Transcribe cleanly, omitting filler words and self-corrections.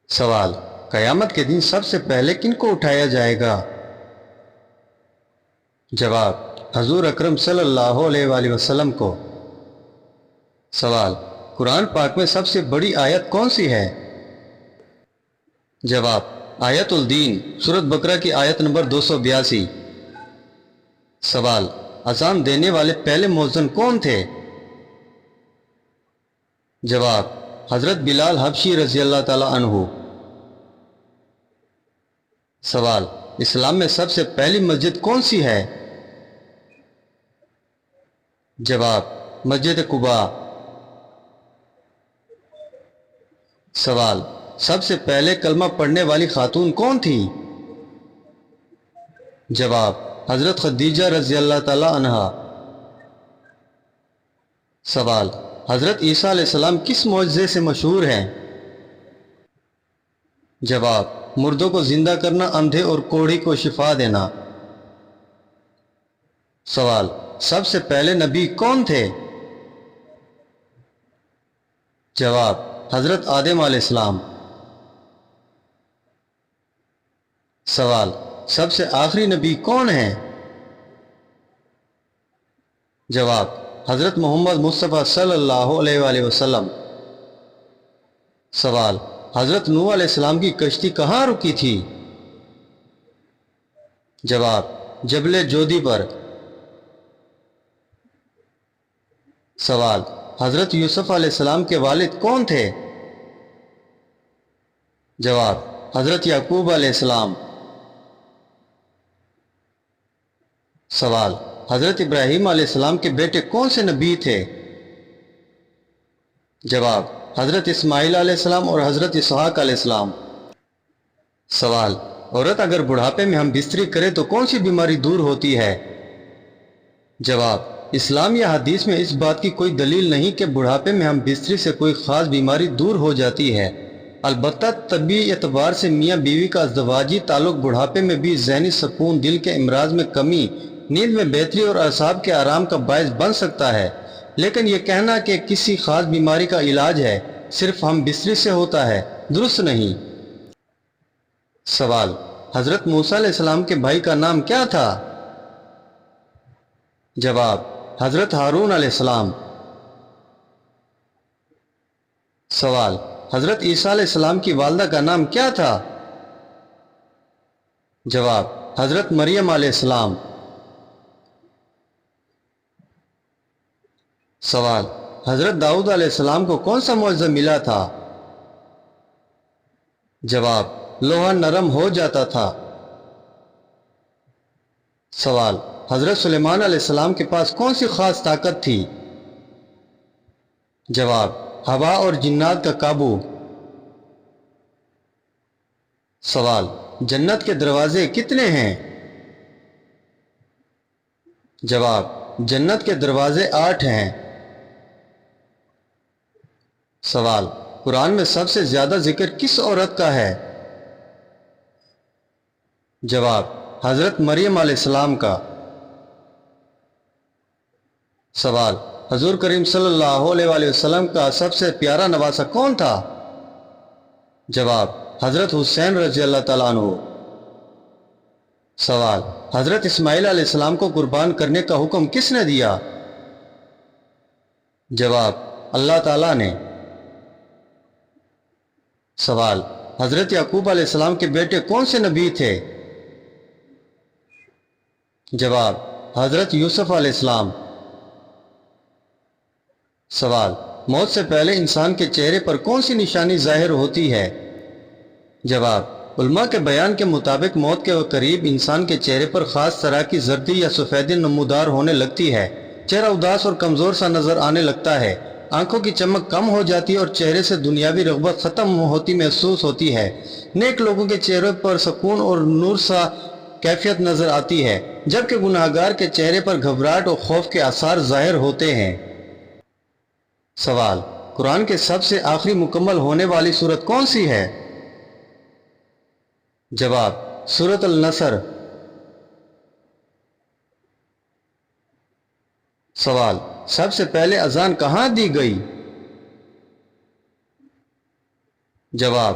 سوال: قیامت کے دن سب سے پہلے کن کو اٹھایا جائے گا؟ جواب: حضور اکرم صلی اللہ علیہ وآلہ وسلم کو۔ سوال: قرآن پاک میں سب سے بڑی آیت کون سی ہے؟ جواب: آیت الدین، سورۃ بقرہ کی آیت نمبر 282۔ سوال: اذان دینے والے پہلے مؤذن کون تھے؟ جواب: حضرت بلال حبشی رضی اللہ تعالی عنہ۔ سوال: اسلام میں سب سے پہلی مسجد کون سی ہے؟ جواب: مسجد قباء۔ سوال: سب سے پہلے کلمہ پڑھنے والی خاتون کون تھی؟ جواب: حضرت خدیجہ رضی اللہ تعالی عنہا۔ سوال: حضرت عیسیٰ علیہ السلام کس معجزے سے مشہور ہیں؟ جواب: مردوں کو زندہ کرنا، اندھے اور کوڑھی کو شفا دینا۔ سوال: سب سے پہلے نبی کون تھے؟ جواب: حضرت آدم علیہ السلام۔ سوال: سب سے آخری نبی کون ہیں؟ جواب: حضرت محمد مصطفیٰ صلی اللہ علیہ وآلہ وسلم۔ سوال: حضرت نوح علیہ السلام کی کشتی کہاں رکی تھی؟ جواب: جبل جودی پر۔ سوال: حضرت یوسف علیہ السلام کے والد کون تھے؟ جواب: حضرت یعقوب علیہ السلام۔ سوال: حضرت ابراہیم علیہ السلام کے بیٹے کون سے نبی تھے؟ جواب: حضرت اسماعیل علیہ السلام اور حضرت اسحاق علیہ السلام۔ سوال: عورت اگر بڑھاپے میں ہم بستری کرے تو کون سی بیماری دور ہوتی ہے؟ جواب: اسلام یا حدیث میں اس بات کی کوئی دلیل نہیں کہ بڑھاپے میں ہم بستری سے کوئی خاص بیماری دور ہو جاتی ہے۔ البتہ طبی اعتبار سے میاں بیوی کا ازدواجی تعلق بڑھاپے میں بھی ذہنی سکون، دل کے امراض میں کمی، نیند میں بہتری اور اعصاب کے آرام کا باعث بن سکتا ہے، لیکن یہ کہنا کہ کسی خاص بیماری کا علاج ہے صرف ہم بستری سے ہوتا ہے، درست نہیں۔ سوال: حضرت موسیٰ علیہ السلام کے بھائی کا نام کیا تھا؟ جواب: حضرت ہارون علیہ السلام۔ سوال: حضرت عیسیٰ علیہ السلام کی والدہ کا نام کیا تھا؟ جواب: حضرت مریم علیہ السلام۔ سوال: حضرت داؤد علیہ السلام کو کون سا معجزہ ملا تھا؟ جواب: لوہا نرم ہو جاتا تھا۔ سوال: حضرت سلیمان علیہ السلام کے پاس کون سی خاص طاقت تھی؟ جواب: ہوا اور جنات کا قابو۔ سوال: جنت کے دروازے کتنے ہیں؟ جواب: جنت کے دروازے 8 ہیں۔ سوال: قرآن میں سب سے زیادہ ذکر کس عورت کا ہے؟ جواب: حضرت مریم علیہ السلام کا۔ سوال: حضور کریم صلی اللہ علیہ وآلہ وسلم کا سب سے پیارا نواسہ کون تھا؟ جواب: حضرت حسین رضی اللہ تعالیٰ عنہ۔ سوال: حضرت اسماعیل علیہ السلام کو قربان کرنے کا حکم کس نے دیا؟ جواب: اللہ تعالیٰ نے۔ سوال: حضرت یعقوب علیہ السلام کے بیٹے کون سے نبی تھے؟ جواب: حضرت یوسف علیہ السلام۔ سوال: موت سے پہلے انسان کے چہرے پر کون سی نشانی ظاہر ہوتی ہے؟ جواب: علماء کے بیان کے مطابق موت کے قریب انسان کے چہرے پر خاص طرح کی زردی یا سفیدی نمودار ہونے لگتی ہے، چہرہ اداس اور کمزور سا نظر آنے لگتا ہے، آنکھوں کی چمک کم ہو جاتی ہے اور چہرے سے دنیاوی رغبت ختم ہوتی محسوس ہوتی ہے۔ نیک لوگوں کے چہرے پر سکون اور نور سا کیفیت نظر آتی ہے، جبکہ گناہگار کے چہرے پر گھبراہٹ اور خوف کے آثار ظاہر ہوتے ہیں۔ سوال: قرآن کے سب سے آخری مکمل ہونے والی سورت کون سی ہے؟ جواب: سورۃ النصر۔ سوال: سب سے پہلے اذان کہاں دی گئی؟ جواب: